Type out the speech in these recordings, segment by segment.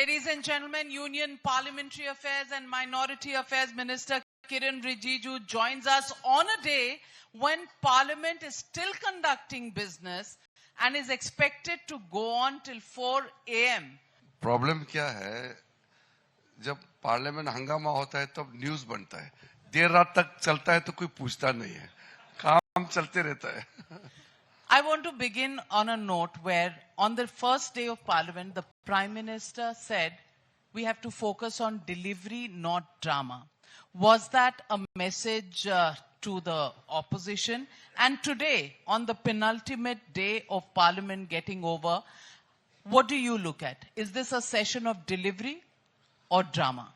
Ladies and gentlemen, Union Parliamentary Affairs and Minority Affairs Minister Kiren Rijiju joins us on a day when Parliament is still conducting business and is expected to go on till 4 a.m. Problem क्या है, जब parliament हंगामा होता है तब news बनता है, देर रात तक चलता है तो कोई पूछता नहीं है, काम चलते रहता है. I want to begin on a note where on the first day of Parliament, the Prime Minister said we have to focus on delivery, not drama. Was that a message to the opposition? And today, on the penultimate day of Parliament getting over, what do you look at? Is this a session of delivery or drama?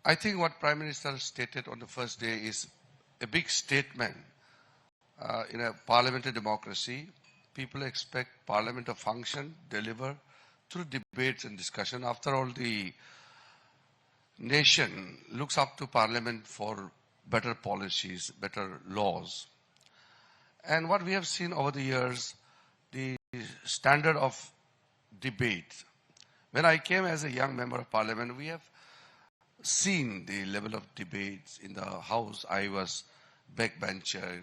I think what Prime Minister stated on the first day is a big statement. In a parliamentary democracy, people expect Parliament to function, deliver through debates and discussion. After all, the nation looks up to Parliament for better policies, better laws. And what we have seen over the years, the standard of debate. When I came as a young member of Parliament, we have seen the level of debates in the House. I was backbencher,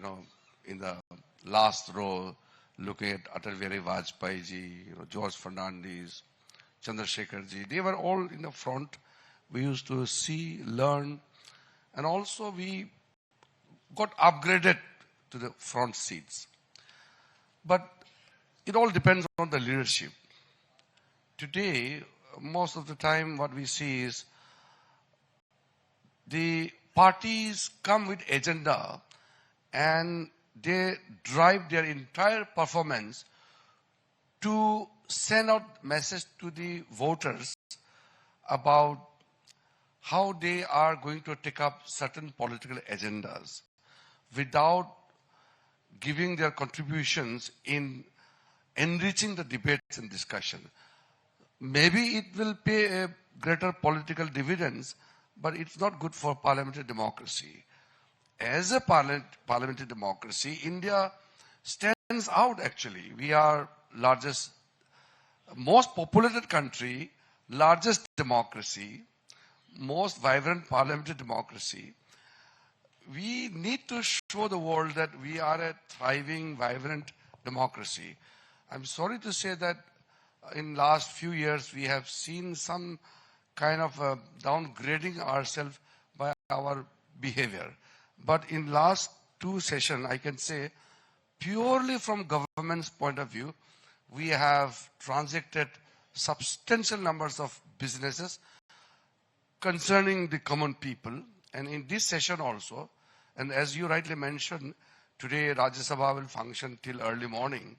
in the last row, looking at Atal Bihari Vajpayee ji, George Fernandes, Chandrasekhar ji. They were all in the front. We used to see, learn, and also we got upgraded to the front seats. But it all depends on the leadership. Today, most of the time what we see is the parties come with agenda and they drive their entire performance to send out message to the voters about how they are going to take up certain political agendas without giving their contributions in enriching the debates and discussion. Maybe it will pay a greater political dividends, but it's not good for parliamentary democracy. As a parliamentary democracy, India stands out actually. We are most populated country, largest democracy, most vibrant parliamentary democracy. We need to show the world that we are a thriving, vibrant democracy. I'm sorry to say that in last few years we have seen some kind of downgrading ourselves by our behavior. But in last two sessions, I can say, purely from government's point of view, we have transacted substantial numbers of businesses concerning the common people. And in this session also, and as you rightly mentioned, today Rajya Sabha will function till early morning.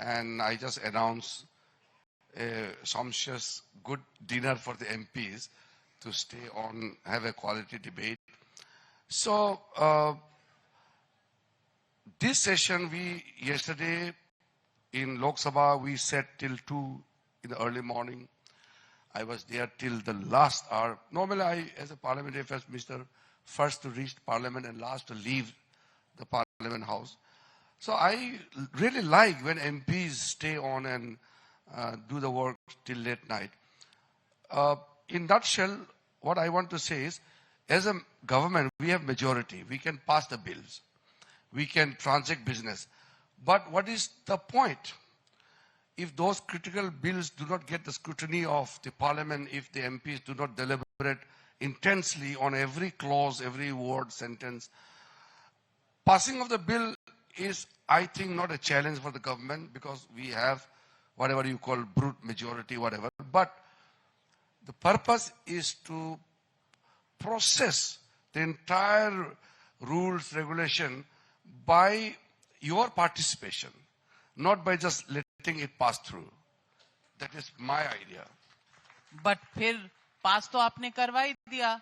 And I just announced a sumptuous good dinner for the MPs to stay on, have a quality debate. So, this session, yesterday in Lok Sabha, we sat till 2 in the early morning. I was there till the last hour. Normally, I, as a parliamentary affairs minister, first to reach parliament and last to leave the parliament house. So I really like when MPs stay on and do the work till late night. In nutshell, what I want to say is, as a government, we have majority. We can pass the bills. We can transact business. But what is the point? If those critical bills do not get the scrutiny of the parliament, if the MPs do not deliberate intensely on every clause, every word, sentence, passing of the bill is, I think, not a challenge for the government because we have whatever you call brute majority, whatever. But the purpose is to process the entire rules, regulation by your participation, not by just letting it pass through. That is my idea. But फिर पास तो आपने करवा ही दिया.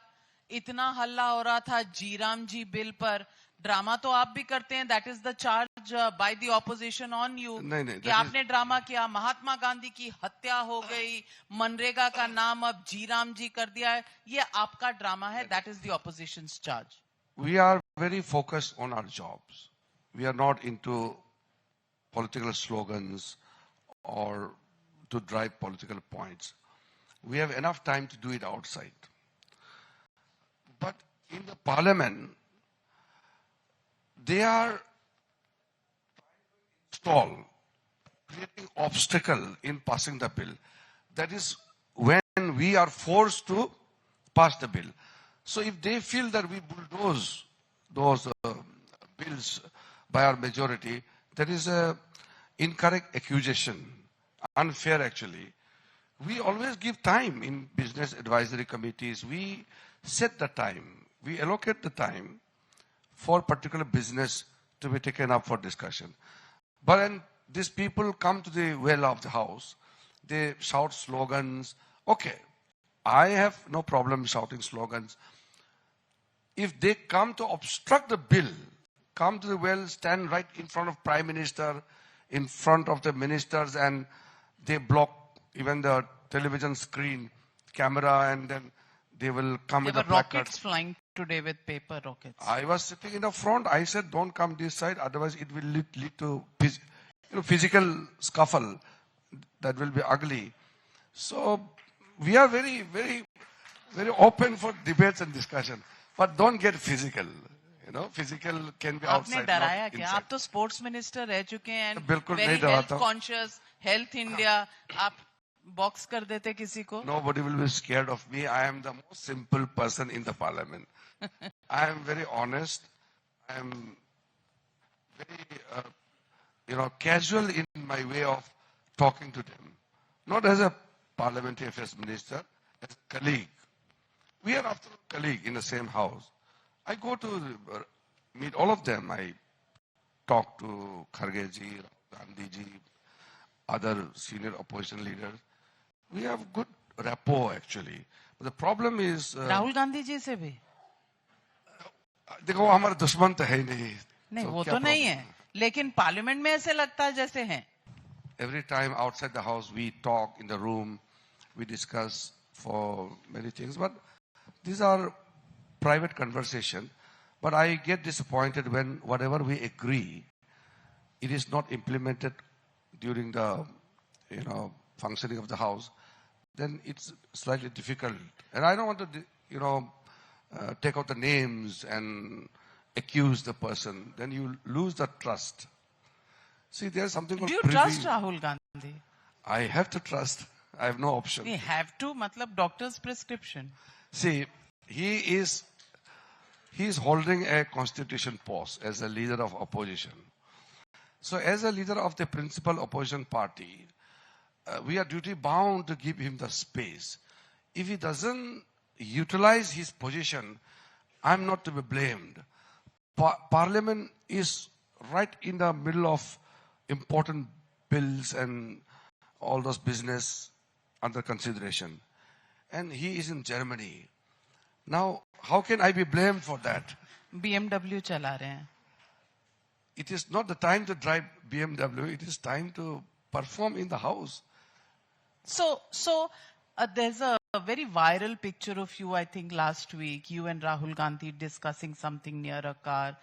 इतना हल्ला हो रहा था जीराम जी बिल पर. ड्रामा तो आप भी करते हैं. That is the charge by the opposition on you. नहीं, कि आपने ड्रामा किया. महात्मा गांधी की हत्या हो गई. मनरेगा का नाम अब जीराम जी कर दिया है. ये आपका ड्रामा है. That is the opposition's charge. We are very focused on our jobs. We are not into political slogans or to drive political points. We have enough time to do it outside. But in the parliament, they are creating obstacle in passing the bill. That is when we are forced to pass the bill. So if they feel that we bulldoze those bills by our majority, that is a incorrect accusation, unfair actually. We always give time in business advisory committees. We set the time. We allocate the time for particular business to be taken up for discussion. But when these people come to the well of the house, they shout slogans. Okay, I have no problem shouting slogans. If they come to obstruct the bill, come to the well, stand right in front of Prime Minister, in front of the ministers, and they block even the television screen, camera, and then they will come with There the were rockets placards. flying today with paper rockets. I was sitting in the front. I said, don't come this side, otherwise it will lead to physical scuffle that will be ugly. So we are very, very, very open for debates and discussion. But don't get physical. You know, physical can be आपने outside, डराया not क्या? inside. आप तो sports minister रह चुके हैं, बिल्कुल नहीं वेरी डराता हेल्थ हूं। कॉन्शियस, हेल्थ इंडिया, आप बॉक्स कर देते किसी को? Nobody will be scared of me. I am the most simple person in the parliament. I am very honest. I am very, casual in my way of talking to them. Not as a parliamentary affairs minister, as a colleague. We are after a colleague in the same house. I go to meet all of them. I talk to Kharge ji, Gandhi ji, other senior opposition leaders. We have good rapport actually. But the problem is, Rahul Gandhi ji से भी? देखो हमारा दुश्मन तो है ही नहीं. नहीं, So वो क्या तो नहीं problem? है, लेकिन पार्लियामेंट में ऐसे लगता है जैसे हैं. Every time outside the house, we talk in the room, we discuss for many things. But these are private conversation. But I get disappointed when whatever we agree, it is not implemented during the, functioning of the house. Then it's slightly difficult. And I don't want to, take out the names and accuse the person. Then you lose the trust. See, there's something called Do you privy. trust Rahul Gandhi? I have to trust. I have no option. We have to, मतलब doctor's prescription. See, he is holding a constitution post as a leader of opposition. So as a leader of the principal opposition party, we are duty bound to give him the space. If he doesn't utilize his position, I'm not to be blamed. Parliament is right in the middle of important bills and all those business under consideration. And he is in Germany. Now, how can I be blamed for that? BMW चला रहे हैं. It is not the time to drive BMW. It is time to perform in the house. So there's a very viral picture of you, I think last week, you and Rahul Gandhi discussing something near a car.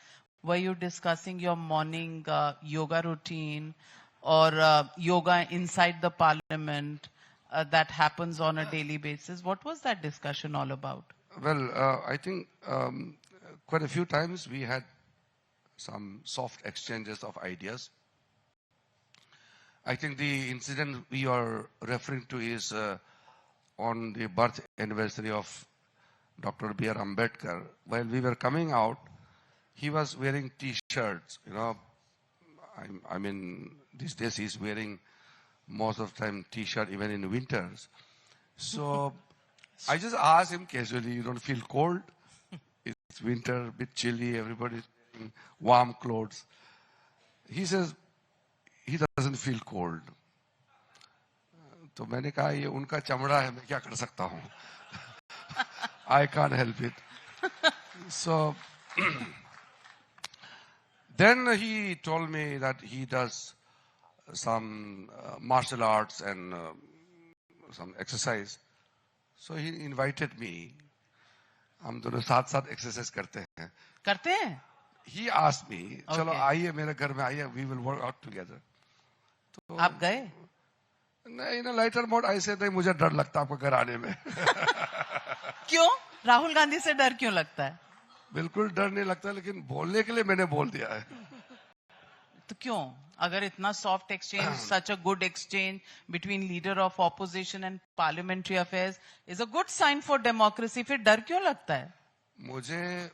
Were you discussing your morning yoga routine or yoga inside the parliament that happens on a daily basis? What was that discussion all about? Well, I think quite a few times we had some soft exchanges of ideas. I think the incident we are referring to is on the birth anniversary of Dr. B.R. Ambedkar. While we were coming out, he was wearing T-shirts. I mean, these days he's wearing most of the time T-shirt even in winters. So I just asked him casually, you don't feel cold? It's winter, a bit chilly, everybody's wearing warm clothes. He says, he doesn't feel cold. तो मैंने कहा ये उनका चमड़ा है मैं क्या कर सकता हूँ. I can't help it. So then he told me that he does some martial arts and some exercise. So he invited me. हम दोनों साथ साथ exercise करते हैं. करते हैं? He asked me, चलो Okay. आइए मेरे घर में आइए, we will work out together. तो आप गए? नहीं, इन लाइटर मोड ऐसे नहीं, मुझे डर लगता आपको घर आने में। क्यों? राहुल गांधी से डर क्यों लगता है? बिल्कुल डर नहीं लगता, लेकिन बोलने के लिए मैंने बोल दिया है। तो क्यों? अगर इतना soft exchange, such a good exchange between leader of opposition and parliamentary affairs is a good sign for democracy, फिर डर क्यों लगता है? मुझे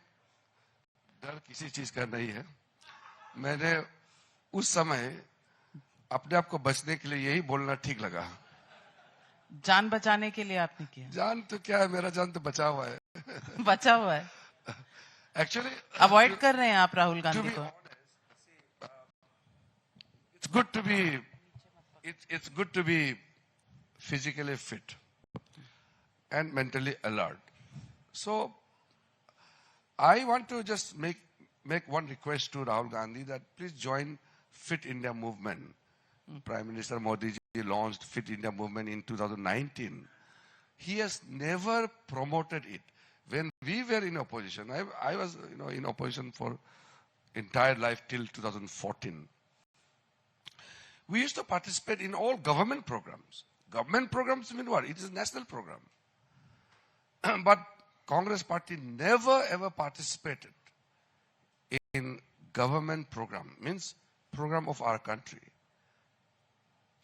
डर किसी चीज का नहीं है। मैंने उस समय अपने आप को बचने के लिए यही बोलना ठीक लगा। जान बचाने के लिए आपने किया? जान तो क्या है, मेरा जान तो बचा हुआ है। बचा हुआ है। एक्चुअली अवॉइड कर रहे हैं आप राहुल गांधी को? it's good to be it's good to be physically fit and mentally alert. So I want to just make one request to Rahul Gandhi that please join Fit India movement. Prime Minister Modi ji launched Fit India movement in 2019. He has never promoted it. When we were in opposition, I was in opposition for entire life till 2014. We used to participate in all government programs. Government programs mean what? It is a national program. But Congress party never ever participated in government program, means program of our country.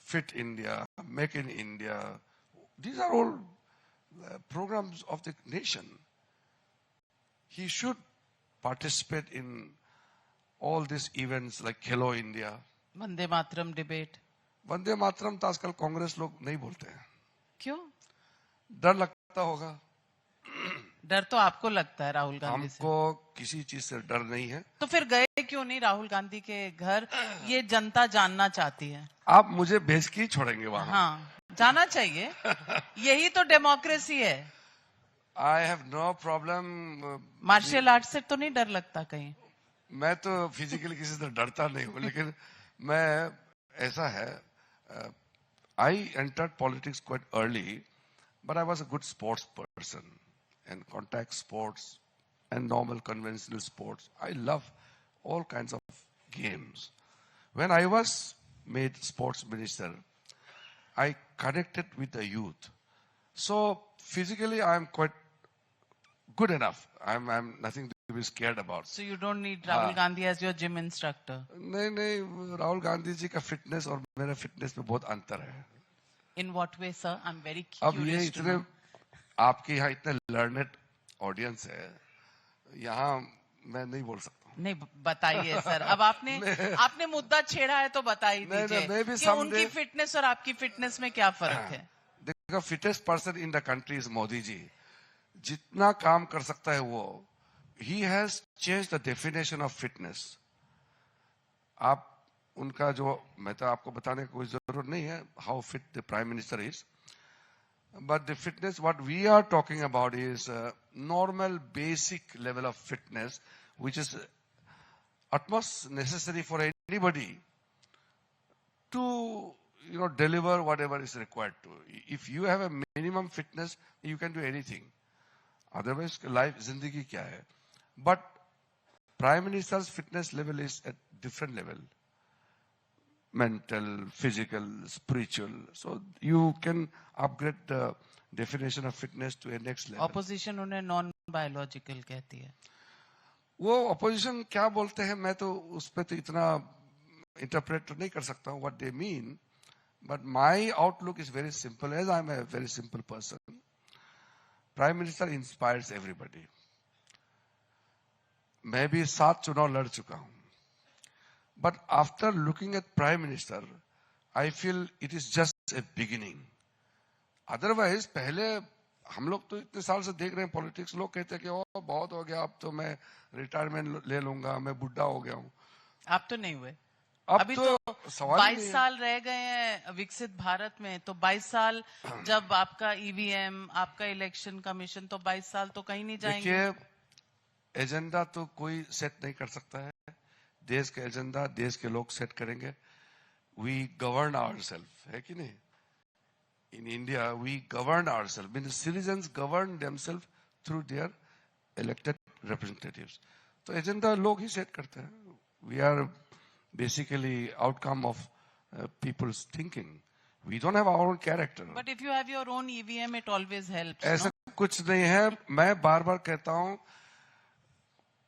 Fit India, Make in India, these are all programs of the nation. He should participate in all these events like Khelo India. Vande Mataram debate. Vande Mataram तो आजकल कांग्रेस लोग नहीं बोलते हैं। क्यों? डर लगता होगा। डर तो आपको लगता है राहुल गांधी से। हमको किसी चीज से डर नहीं है। तो फिर गए क्यों नहीं राहुल गांधी के घर? ये जनता जानना चाहती है। आप मुझे भेज के ही छोड़ेंगे वहां? हाँ, जाना चाहिए। यही तो डेमोक्रेसी है। I have no problem. Martial art से तो नहीं डर लगता कहीं? मैं तो फिजिकली किसी से डरता नहीं हूँ, लेकिन मैं ऐसा है, I entered politics quite early, but I was a good sports person and contact sports and normal conventional sports. I love all kinds of games. When I was made sports minister, I connected with the youth. So physically I am quite good enough. I'm nothing to be scared about. So you don't need Rahul Gandhi as your gym instructor? नहीं, राहुल गांधी जी का fitness और मेरा fitness में बहुत अंतर है। In what way, sir? I'm very अब ये curious to इतने know. आपके यहाँ इतने लर्नेड ऑडियंस है, यहाँ मैं नहीं बोल सकता। नहीं, बताइए सर। अब आपने मुद्दा छेड़ा है तो बता ही दीजिए कि उनकी फिटनेस और आपकी फिटनेस में क्या फर्क है? देखो, fittest person in the country is Modi ji. जितना काम कर सकता है वो, he has change the definition of fitness. आप उनका जो, मैं तो आपको बताने की कोई जरूरत नहीं है how fit the prime minister is, but the fitness what we are talking about is normal basic level of fitness which is utmost necessary for anybody to deliver whatever is required to. If you have a minimum fitness, you can do anything. Otherwise life zindagi kya hai? But prime minister's fitness level is at different level, mental, physical, spiritual, so you can upgrade the definition of fitness to a next level. Opposition उन्हें non biological कहती है। वो opposition क्या बोलते हैं, मैं तो उस पर तो इतना इंटरप्रेट नहीं कर सकता हूँ what they mean, but my outlook is very simple, as I am a very simple person. Prime minister inspires everybody. मैं भी 7 चुनाव लड़ चुका हूं, but after looking at prime minister I feel it is just a beginning. Otherwise पहले हम लोग तो इतने साल से देख रहे हैं पॉलिटिक्स, लोग कहते हैं कि ओ बहुत हो गया, अब तो मैं रिटायरमेंट ले लूंगा, मैं बुढ़ा हो गया हूं। आप तो नहीं हुए। अब अभी तो 22 साल रह गए हैं विकसित भारत में, तो 22 साल जब आपका ईवीएम, आपका इलेक्शन कमीशन, तो 22 साल तो कहीं नहीं जाएंगे। देखिए, एजेंडा तो कोई सेट नहीं कर सकता है। देश का एजेंडा देश के लोग सेट करेंगे। वी गवर्न आवरसेल्फ, है कि नहीं? In India, we govern ourselves. I mean, the citizens govern themselves through their elected representatives. तो एजेंडा लोग ही सेट करते हैं। We are basically outcome of people's thinking. We don't have our own character. But if you have your own EVM, it always helps. ऐसा No? कुछ नहीं है. मैं बार बार कहता हूं,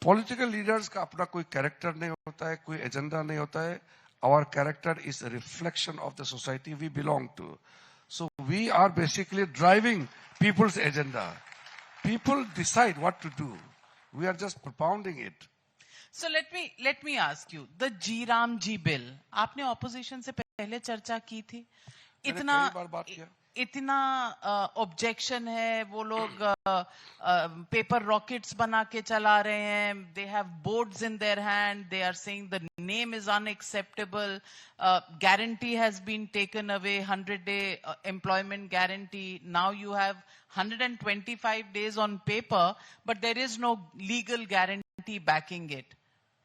पॉलिटिकल लीडर्स का अपना कोई कैरेक्टर नहीं होता है, कोई एजेंडा नहीं होता है. Our character is a reflection of the society we belong to. So we are basically driving people's agenda. People decide what to do. We are just propounding it. So let me ask you, the G Ram Ji bill, आपने opposition से पहले चर्चा की थी? इतना कई बार बात किया. इतना ऑब्जेक्शन है, वो लोग पेपर रॉकेट्स बना के चला रहे हैं. They have boards in their hand. They are saying the name is unacceptable. Guarantee has been taken away, 100-day employment guarantee. Now you have 125 days on paper, but there is no legal guarantee backing it.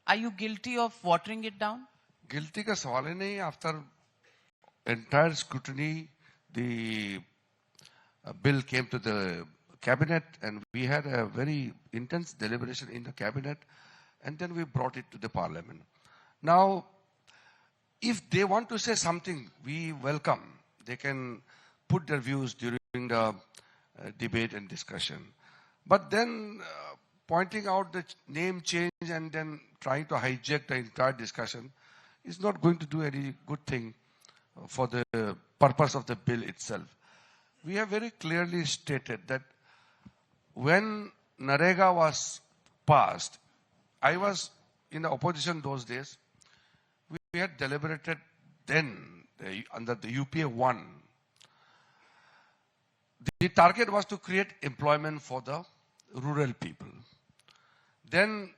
Are you guilty of watering it down? Guilty का सवाल ही नहीं. After entire scrutiny, the bill came to the cabinet, and we had a very intense deliberation in the cabinet, and then we brought it to the parliament. Now, if they want to say something, we welcome. They can put their views during the debate and discussion. But then pointing out the name change and then trying to hijack the entire discussion is not going to do any good thing for the purpose of the bill itself. We have very clearly stated that when Narega was passed, I was in the opposition those days. We had deliberated then under the UPA 1. The target was to create employment for the rural people. Then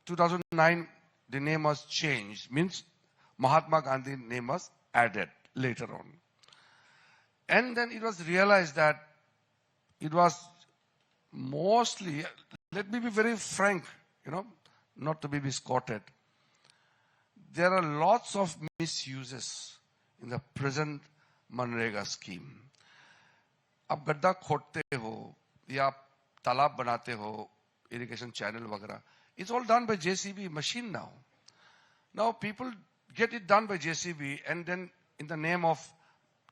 2009, the name was changed, means Mahatma Gandhi name was added later on. And then it was realized that it was mostly, let me be very frank, not to be misquoted. There are lots of misuses in the present Manrega scheme. आप गड्ढा खोदते हो या तालाब बनाते हो, irrigation channel वगैरह, it's all done by JCB machine now. Now people get it done by JCB, and then in the name of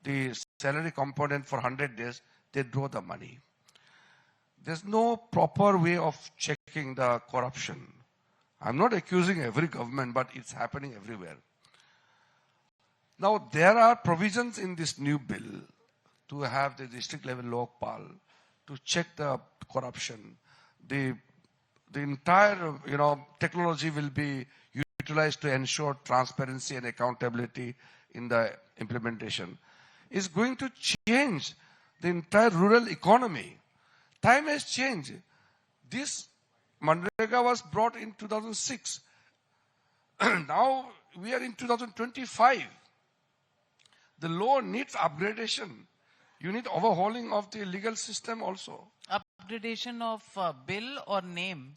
the salary component for 100 days, they draw the money. There's no proper way of checking the corruption. I'm not accusing every government, but it's happening everywhere. Now, there are provisions in this new bill to have the district level Lokpal to check the corruption. The entire, technology will be utilized to ensure transparency and accountability in the implementation. It's going to change the entire rural economy. Time has changed. This Manrega was brought in 2006. Now we are in 2025. The law needs upgradation. You need overhauling of the legal system also. Upgradation of bill or name?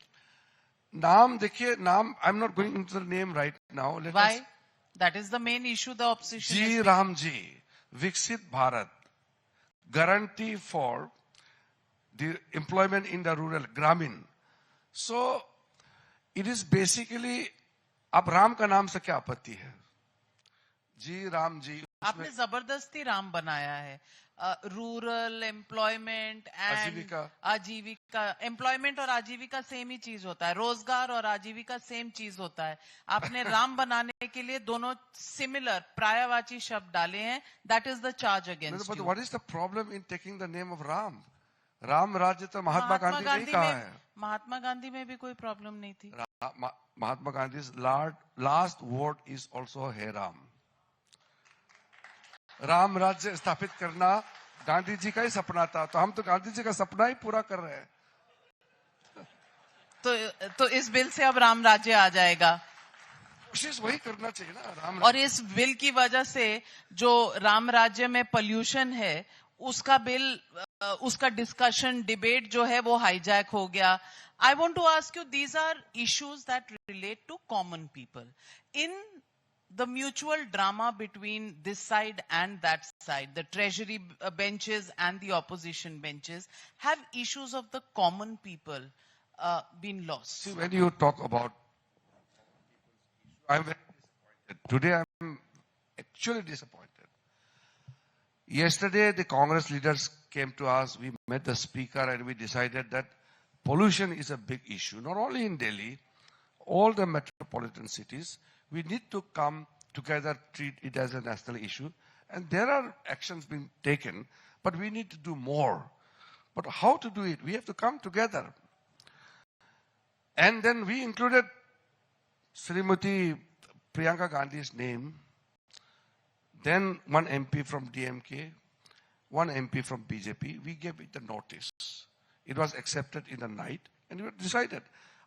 Naam, dekhiye, naam, I'm not going into the name right now. Why? That is the main issue the opposition G is Ramji, Viksit Bharat, guarantee for the employment in the rural, Gramin. So, it is basically, ab Ram ka naam se kya आपत्ति है? G Ramji. आपने जबरदस्ती राम बनाया है. Rural employment and आजीविका. Employment और आजीविका same ही चीज होता है. रोजगार और आजीविका सेम चीज होता है. आपने राम बनाने के लिए दोनों सिमिलर पर्यायवाची शब्द डाले हैं. That is the charge against you. What is the problem in taking the name of Ram? Ram राज्य तो महात्मा गांधी ने ही कहा है. महात्मा गांधी में भी कोई प्रॉब्लम नहीं थी. Mahatma Gandhi last word is also हे राम. राम राज्य स्थापित करना गांधी जी का ही सपना था, तो हम तो गांधी जी का सपना ही पूरा कर रहे हैं. तो इस बिल से अब राम राज्य आ जाएगा. कोशिश वही करना चाहिए ना. राम और इस बिल की वजह से जो राम राज्य में पोल्यूशन है, उसका बिल, उसका डिस्कशन, डिबेट जो है वो हाईजैक हो गया. I want to ask you, these are issues that relate to common people. In the mutual drama between this side and that side, the treasury benches and the opposition benches, have issues of the common people been lost? See, when you talk about, I'm very disappointed. Today I'm actually disappointed. Yesterday, the Congress leaders came to us. We met the speaker and we decided that pollution is a big issue, not only in Delhi, all the metropolitan cities. We need to come together, treat it as a national issue. And there are actions being taken, but we need to do more. But how to do it? We have to come together. And then we included Srimati Priyanka Gandhi's name, then one MP from DMK, one MP from BJP. We gave it the notice. It was accepted in the night and we decided.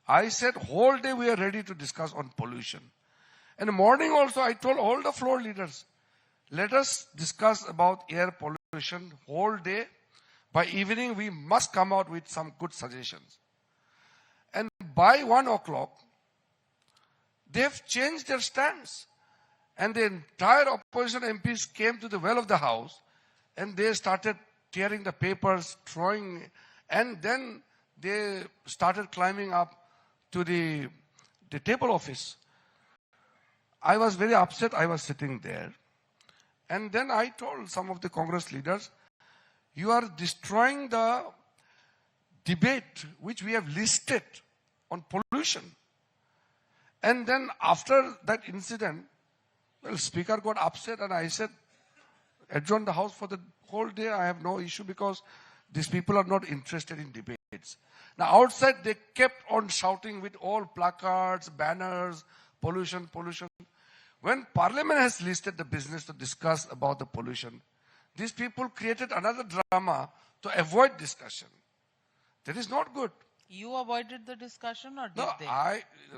I said whole day we are ready to discuss on pollution. In the morning also I told all the floor leaders, let us discuss about air pollution whole day. By evening we must come out with some good suggestions. And by 1 o'clock, they have changed their stance. And the entire opposition MPs came to the well of the house and they started tearing the papers, throwing, and then they started climbing up to the table office. I was very upset. I was sitting there. And then I told some of the Congress leaders, you are destroying the debate which we have listed on pollution. And then after that incident, well, Speaker got upset and I said, adjourn the House for the whole day. I have no issue because these people are not interested in debates. Now outside they kept on shouting with all placards, banners, pollution, pollution. When Parliament has listed the business to discuss about the pollution, these people created another drama to avoid discussion. That is not good. You avoided the discussion or did No, they?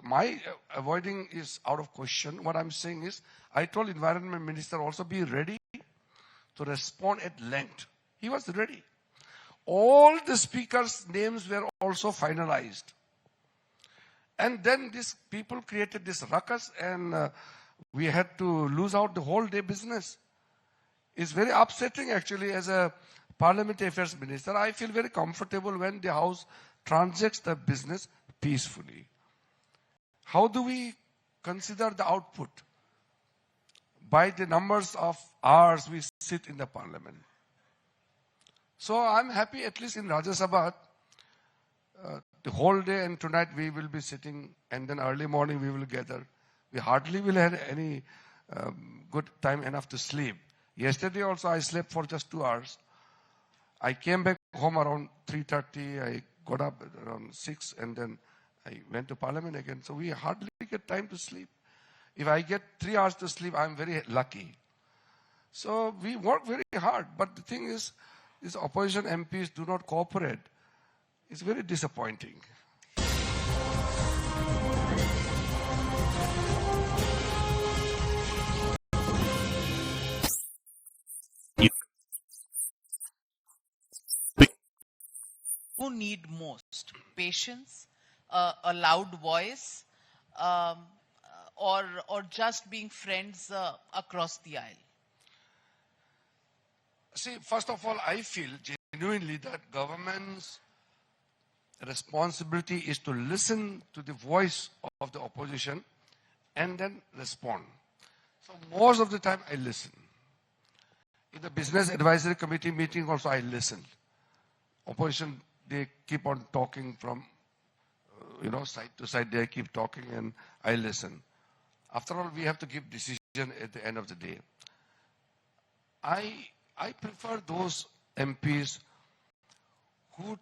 my avoiding is out of question. What I'm saying is, I told Environment Minister also be ready to respond at length. He was ready. All the speakers' names were also finalized. And then these people created this ruckus and we had to lose out the whole day business. It's very upsetting actually as a Parliamentary Affairs Minister. I feel very comfortable when the House transacts the business peacefully. How do we consider the output? By the numbers of hours we sit in the Parliament. So I'm happy at least in Rajya Sabha, the whole day and tonight we will be sitting and then early morning we will gather. We hardly will have any good time enough to sleep. Yesterday also I slept for just 2 hours. I came back home around 3:30. I got up around 6 and then I went to Parliament again. So we hardly get time to sleep. If I get 3 hours to sleep, I'm very lucky. So we work very hard. But the thing is, these opposition MPs do not cooperate. It's very disappointing. Who need most? Patience, a loud voice, or just being friends across the aisle? See, first of all, I feel genuinely that government's responsibility is to listen to the voice of the opposition and then respond. So most of the time I listen. In the Business Advisory Committee meeting also I listen. Opposition, they keep on talking from, side to side. They keep talking and I listen. After all, we have to give decision at the end of the day. I prefer those MPs who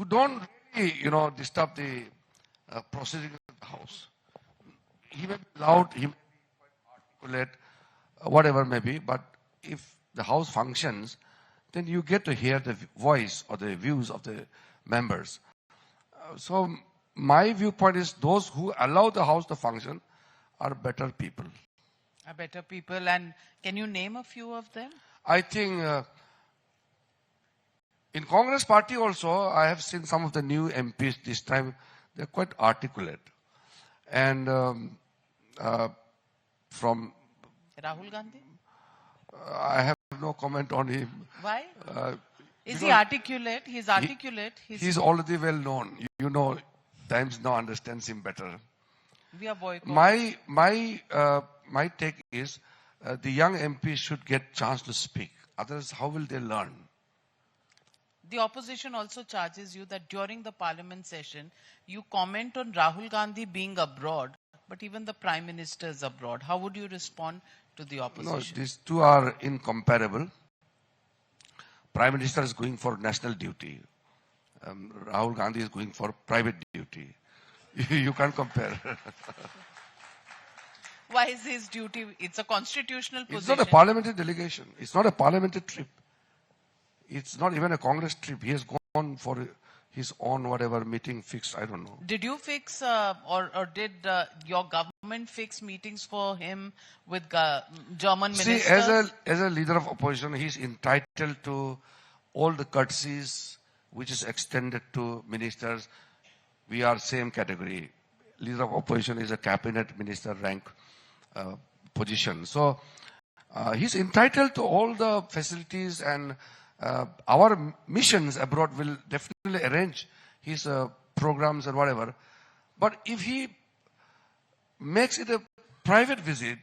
don't really, disturb the proceeding of the House. He may be loud, he may be quite articulate, whatever may be, but if the House functions, then you get to hear the voice or the views of the members. So my viewpoint is those who allow the House to function are better people. Are better people, and can you name a few of them? I think in Congress party also, I have seen some of the new MPs this time. They're quite articulate. And from... Rahul Gandhi? I have no comment on him. Why? Is he articulate? He's articulate. He's already well known. Times now understands him better. We are boycotting. My take is the young MPs should get chance to speak. Otherwise, how will they learn? The opposition also charges you that during the parliament session, you comment on Rahul Gandhi being abroad, but even the Prime Minister is abroad. How would you respond to the No, opposition? these two are incomparable. Prime Minister is going for national duty. Rahul Gandhi is going for private duty. You can't compare. Why is his duty? It's a constitutional position. It's not a parliamentary delegation. It's not a parliamentary trip. It's not even a Congress trip. He has gone for his own whatever meeting fixed. I don't know. Did you fix or did your government fix meetings for him with German ministers? See, as a leader of opposition, he's entitled to all the courtesies which is extended to ministers. We are same category. Leader of opposition is a cabinet minister rank position. So he's entitled to all the facilities, and our missions abroad will definitely arrange his programs and whatever. But if he makes it a private visit,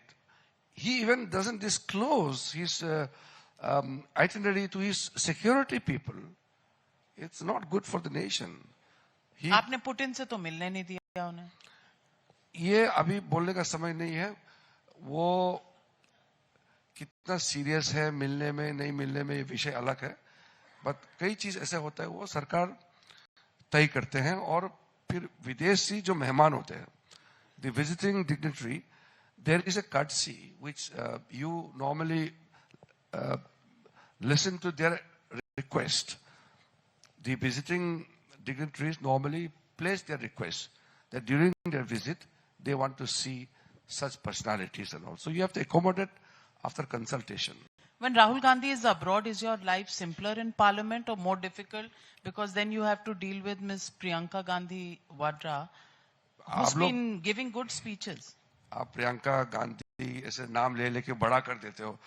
he even doesn't disclose his itinerary to his security people. It's not good for the nation. आपने Putin से तो मिलने नहीं दिया उन्हें. ये अभी बोलने का समय नहीं है. वो कितना सीरियस है मिलने में नहीं मिलने में, ये विषय अलग है. बट कई चीज ऐसे होता है वो सरकार तय करते हैं, और फिर विदेशी जो मेहमान होते हैं, the visiting dignitary, there is a courtesy which you normally listen to their request. The visiting dignitaries normally place their request that during their visit they want to see such personalities and all. So you have to accommodate after consultation. When Rahul Gandhi is abroad, is your life simpler in parliament or more difficult? Because then you have to deal with Ms. Priyanka Gandhi Vadra, who's been giving good speeches. आप प्रियंका गांधी ऐसे नाम ले लेके बड़ा कर देते हो.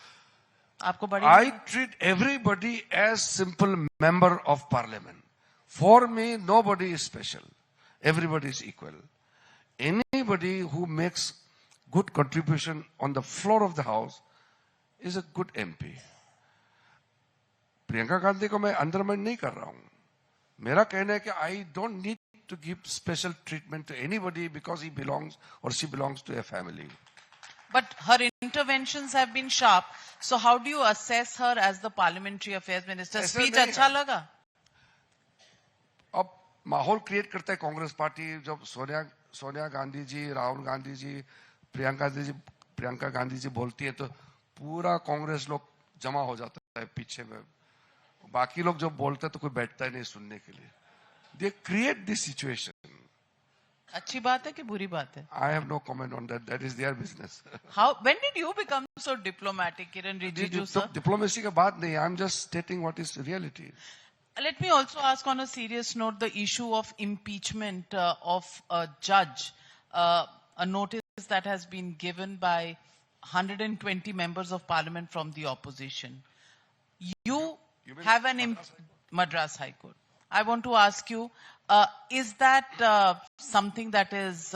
आपको बड़ी I treat everybody as simple member of parliament. For me, nobody is special. Everybody is equal. Anybody who makes good contribution on the floor of the house is a good MP. Priyanka Gandhi को मैं undermine नहीं कर रहा हूं. मेरा कहना है कि I don't need to give special treatment to anybody because he belongs or she belongs to a family. But her interventions have been sharp. So how do you assess her as the parliamentary affairs minister? ऐसा Speech नहीं अच्छा है. लगा? अब माहौल create करता है Congress party. जब सोनिया गांधी जी, राहुल गांधी जी, प्रियंका गांधी जी बोलती है तो पूरा कांग्रेस लोग जमा हो जाता है पीछे में. बाकी लोग जब बोलते हैं तो कोई बैठता ही नहीं सुनने के लिए. They create this situation. अच्छी बात है कि बुरी बात है? I have no comment on that. That is their business. When did you become so diplomatic, Kiran Rijiju, sir? Diplomacy का बात नहीं. I'm just stating what is reality. Let me also ask on a serious note the issue of impeachment of a judge. A notice that has been given by 120 members of parliament from the opposition. You have an Madras High Court. I want to ask you, is that something that is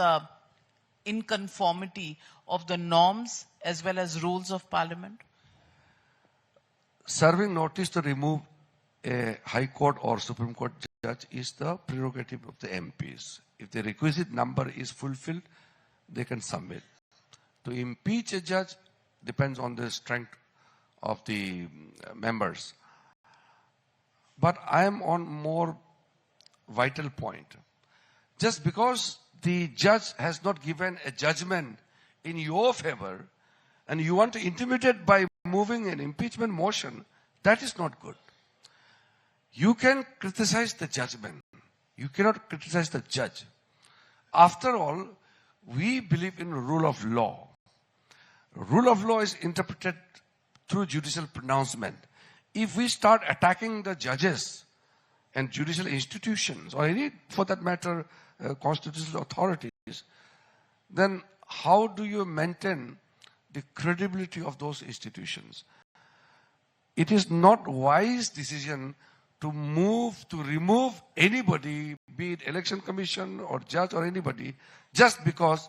in conformity of the norms as well as rules of parliament? Serving notice to remove a High Court or Supreme Court judge is the prerogative of the MPs. If the requisite number is fulfilled, they can submit. To impeach a judge depends on the strength of the members. But I am on more vital point. Just because the judge has not given a judgment in your favor and you want to intimidate by moving an impeachment motion, that is not good. You can criticize the judgment. You cannot criticize the judge. After all, we believe in rule of law. Rule of law is interpreted through judicial pronouncement. If we start attacking the judges and judicial institutions, or any, for that matter, constitutional authorities, then how do you maintain the credibility of those institutions? It is not wise decision to remove anybody, be it election commission or judge or anybody, just because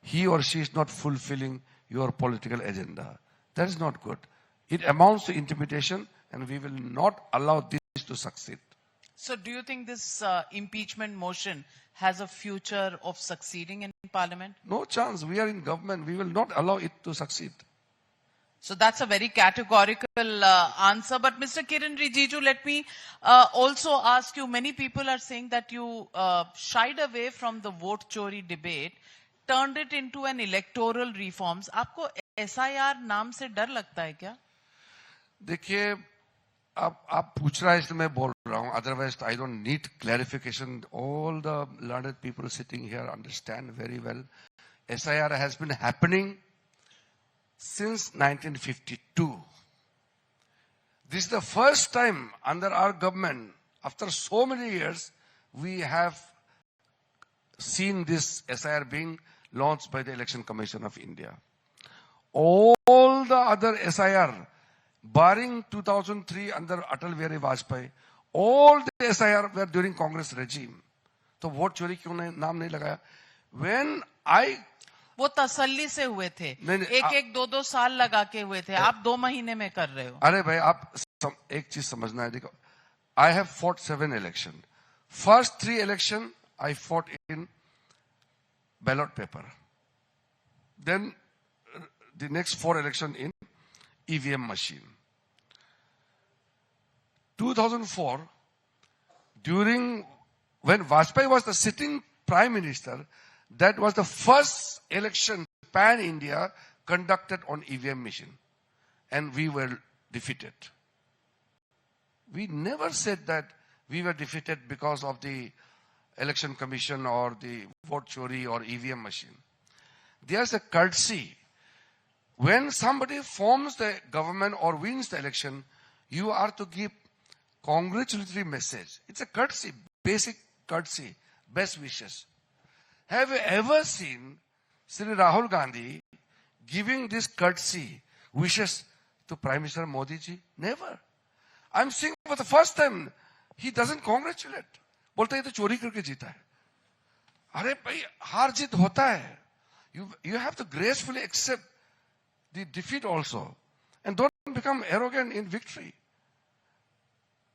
he or she is not fulfilling your political agenda. That is not good. It amounts to intimidation, and we will not allow this to succeed. So do you think this impeachment motion has a future of succeeding in Parliament? No chance. We are in government. We will not allow it to succeed. So that's a very categorical answer. But Mr. Kiran Rijiju, let me also ask you, many people are saying that you shied away from the vote chori debate, turned it into an electoral reforms. आपको SIR नाम से डर लगता है क्या? देखिए, आप पूछ रहा है इसलिए मैं बोल रहा हूँ. Otherwise, I don't need clarification. All the learned people sitting here understand very well. SIR has been happening since 1952. This is the first time under our government, after so many years, we have seen this SIR being launched by the Election Commission of India. All the other SIR, barring 2003 under Atal Bihari Vajpayee, all the SIR were during Congress regime. तो vote चोरी क्यों नाम नहीं लगाया? When I वो तसल्ली से हुए थे, एक 2 साल लगा के हुए थे, आप 2 महीने में कर रहे हो. अरे भाई, आप एक चीज समझना है. देखो, I have fought 7 elections. First 3 elections I fought in ballot paper. Then the next 4 elections in EVM machine. 2004, when Vajpayee was the sitting prime minister, that was the first election pan-India conducted on EVM machine. And we were defeated. We never said that we were defeated because of the election commission or the vote chori or EVM machine. There's a courtesy. When somebody forms the government or wins the election, you are to give congratulatory message. It's a courtesy, basic courtesy, best wishes. Have you ever seen Sri Rahul Gandhi giving this courtesy wishes to Prime Minister Modi ji? Never. I'm seeing for the first time, he doesn't congratulate. बोलता है ये तो चोरी करके जीता है. अरे भाई, हार जीत होता है. You have to gracefully accept the defeat also, and don't become arrogant in victory.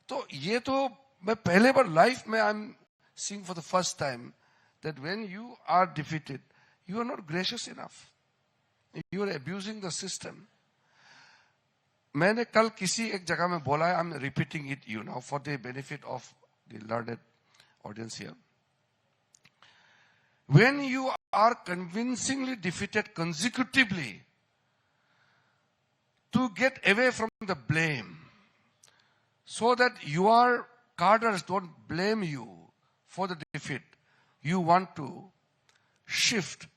तो ये तो मैं पहले बार लाइफ में I'm seeing for the first time that when you are defeated, you are not gracious enough. You are abusing the system. मैंने कल किसी एक जगह में बोला है, I'm repeating it you now for the benefit of the learned audience here. When you are convincingly defeated consecutively, to get away from the blame, so that your cadres don't blame you for the defeat, you want to shift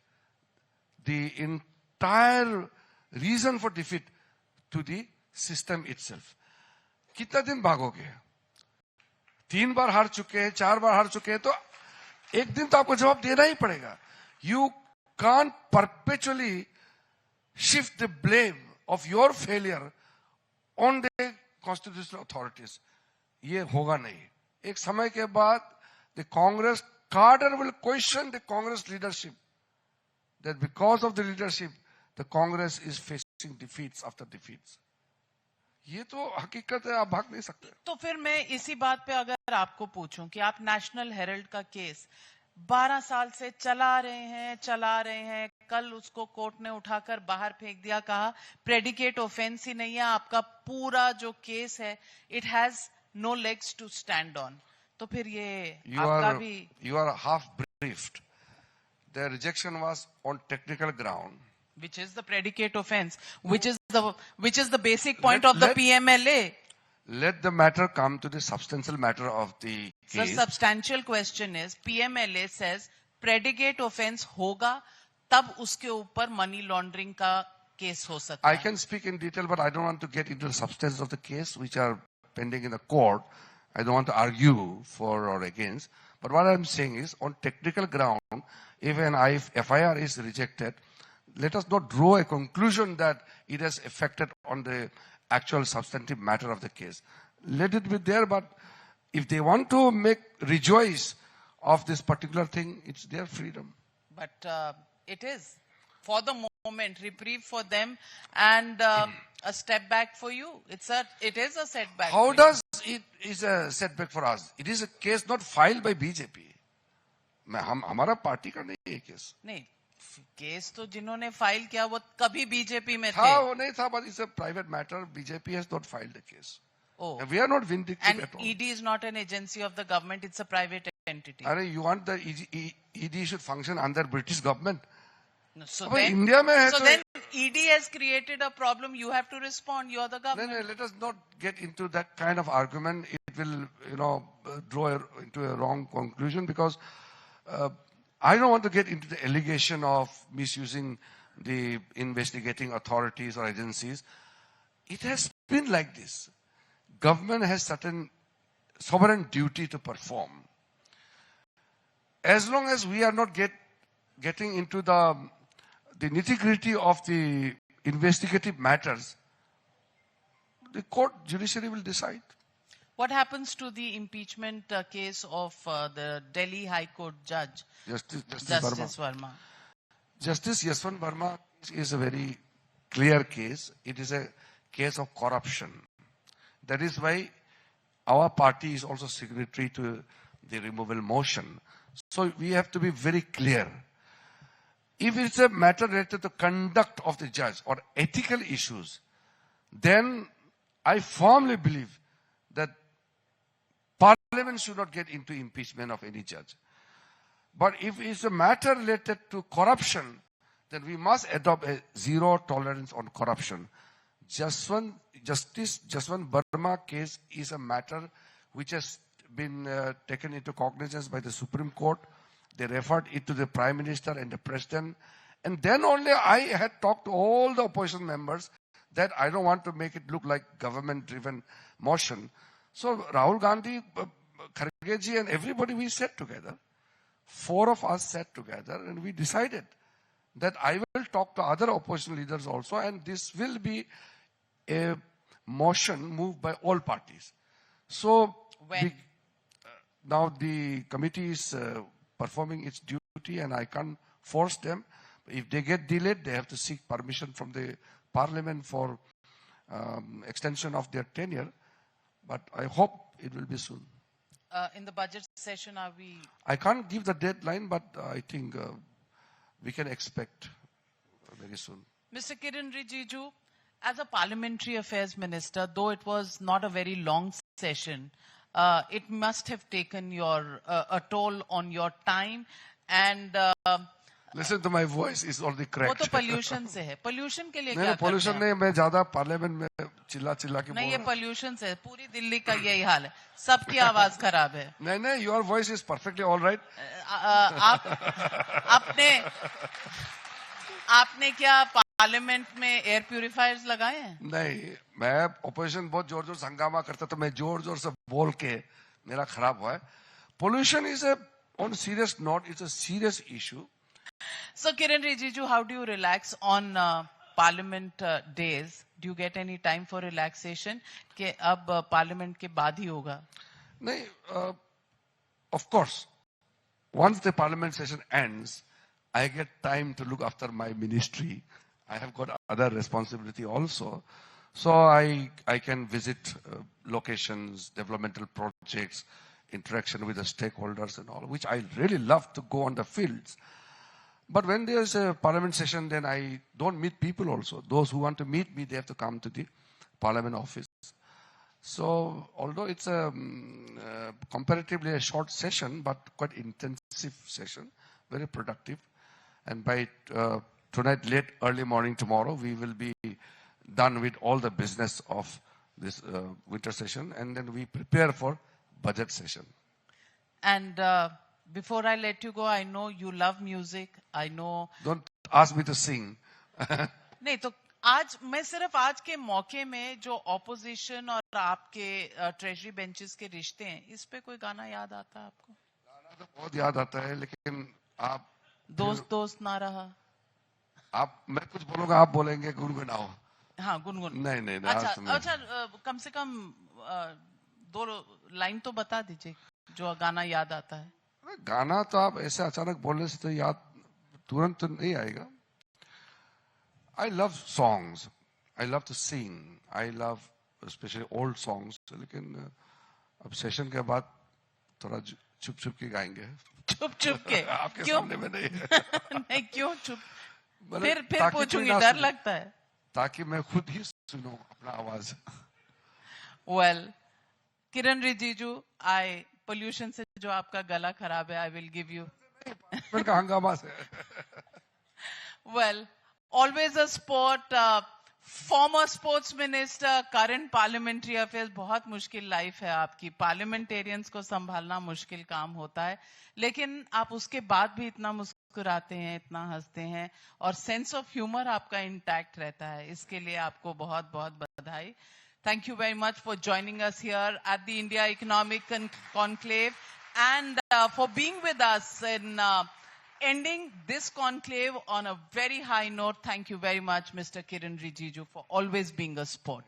the entire reason for defeat to the system itself. कितना दिन भागोगे? 3 बार हार चुके हैं, 4 बार हार चुके हैं, तो एक दिन तो आपको जवाब देना ही पड़ेगा. You can't perpetually shift the blame of your failure on the constitutional authorities. ये होगा नहीं. एक समय के बाद the Congress cadre will question the Congress leadership, that because of the leadership, the Congress is facing defeats after defeats. ये तो हकीकत है, आप भाग नहीं सकते. तो फिर मैं इसी बात पे अगर आपको पूछूं कि आप नेशनल हेरल्ड का केस 12 साल से चला रहे हैं, कल उसको कोर्ट ने उठाकर बाहर फेंक दिया, कहा प्रेडिकेट ऑफेंस ही नहीं है, आपका पूरा जो केस है, it has no legs to stand on. तो फिर ये आपका भी. You are half briefed. The rejection was on technical ground, which is the predicate offense, which is the basic point of the PMLA. Let the matter come to the substantial matter of the case. The substantial question is, PMLA says predicate offense होगा, तब उसके ऊपर money laundering का case हो सकता है. I can speak in detail, but I don't want to get into the substance of the case which are pending in the court. I don't want to argue for or against. But what I'm saying is, on technical ground, if an FIR is rejected, let us not draw a conclusion that it has affected on the actual substantive matter of the case. Let it be there, but if they want to rejoice of this particular thing, it's their freedom. But it is. For the moment, moment, reprieve for them, and a step back for you. It is a setback. How for you. does it is a setback for us? It is a case not filed by BJP. हमारा party का नहीं है case. नहीं, case तो जिन्होंने file किया वो कभी बीजेपी में था, थे. वो नहीं था, but it's a private matter. BJP has not filed the case. Oh. And we are not vindictive And at all. ED is not an agency of the government; it's a private entity. You want the ED should function under British government? So अब then, India में है so तो then ED has created a problem. You have to respond. You are the government. No, let us not get into that kind of argument. It will, draw into a wrong conclusion because I don't want to get into the allegation of misusing the investigating authorities or agencies. It has been like this. Government has certain sovereign duty to perform. As long as we are not getting into the nitty-gritty of the investigative matters, the court judiciary will decide. What happens to the impeachment case of the Delhi High Court judge, Justice Verma? Justice Yashwant Verma is a very clear case. It is a case of corruption. That is why our party is also signatory to the removal motion. So we have to be very clear. If it's a matter related to conduct of the judge or ethical issues, then I firmly believe that Parliament should not get into impeachment of any judge. But if it's a matter related to corruption, then we must adopt a zero tolerance on corruption. Justice Yashwant Verma case is a matter which has been taken into cognizance by the Supreme Court. They referred it to the Prime Minister and the President. And then only I had talked to all the opposition members that I don't want to make it look like government-driven motion. So Rahul Gandhi, Kharge ji and everybody, we sat together. 4 of us sat together and we decided that I will talk to other opposition leaders also, and this will be a motion moved by all parties. So When? Now the committee is performing its duty and I can't force them. If they get delayed, they have to seek permission from the Parliament for extension of their tenure. But I hope it will be soon. In the budget session, are we... I can't give the deadline, but I think we can expect very soon. Mr. Kiren Rijiju, as a parliamentary affairs minister, though it was not a very long session, it must have taken a toll on your time and... Listen to my voice, it's already वो cracked. तो pollution से है. Pollution के लिए क्या नहीं, करते pollution हैं? नहीं, मैं ज्यादा पार्लियामेंट में चिल्ला के नहीं, बोल ये रहा हूँ. pollution से है. पूरी दिल्ली का यही हाल है. सबकी आवाज खराब है. नहीं, your voice is perfectly all right. आपने क्या पार्लियामेंट में एयर प्यूरिफायर्स लगाए हैं? नहीं, मैं ऑपोजिशन बहुत जोर जोर से हंगामा करता तो मैं जोर जोर से बोल के मेरा खराब हुआ है. Pollution is on a serious note, it's a serious issue. So Kiren Rijiju, how do you relax on parliament days? Do you get any time for relaxation? कि अब parliament के बाद ही होगा? नहीं, of course, once the parliament session ends, I get time to look after my ministry. I have got other responsibility also. So I can visit locations, developmental projects, interaction with the stakeholders and all, which I really love to go on the fields. But when there's a parliament session, then I don't meet people also. Those who want to meet me, they have to come to the parliament office. So although it's comparatively a short session, but quite intensive session, very productive. And by tonight, late, early morning tomorrow, we will be done with all the business of this winter session. And then we prepare for budget session. And before I let you go, I know you love music. I know. Don't ask me to sing. नहीं तो आज मैं सिर्फ आज के मौके में जो ऑपोजिशन और आपके ट्रेजरी बेंचेस के रिश्ते हैं, इस पे कोई गाना याद आता है आपको? गाना तो बहुत याद आता है, लेकिन आप दोस्त ना रहा. मैं कुछ बोलूंगा, आप बोलेंगे गुनगुनाओ. हाँ, गुनगुन. नहीं. अच्छा, कम से कम 2 लाइन तो बता दीजिए जो गाना याद आता है. गाना तो आप ऐसे अचानक बोलने से तो याद तुरंत तो नहीं आएगा. I love songs. I love to sing. I love especially old songs. लेकिन अब सेशन के बाद थोड़ा चुप चुप के गाएंगे. चुप चुप के. आपके क्यों? सामने में नहीं. नहीं, क्यों चुप? मतलब फिर ताकि पूछूंगी, कोई ना डर सुने. लगता है. ताकि मैं खुद ही सुनूं अपना आवाज. Well, किरण रिजिजू, पोल्यूशन से जो आपका गला खराब है, I will give you. फिर का हंगामा से. Well, always a sport, former sports minister, current parliamentary affairs, बहुत मुश्किल लाइफ है आपकी. पार्लियामेंटेरियंस को संभालना मुश्किल काम होता है, लेकिन आप उसके बाद भी इतना मुस्कुराते हैं, इतना हंसते हैं, और सेंस ऑफ ह्यूमर आपका इंटैक्ट रहता है. इसके लिए आपको बहुत बहुत बधाई. Thank you very much for joining us here at the India Economic Conclave and for being with us in ending this conclave on a very high note. Thank you very much, Mr. Kiran Rijiju, for always being a sport.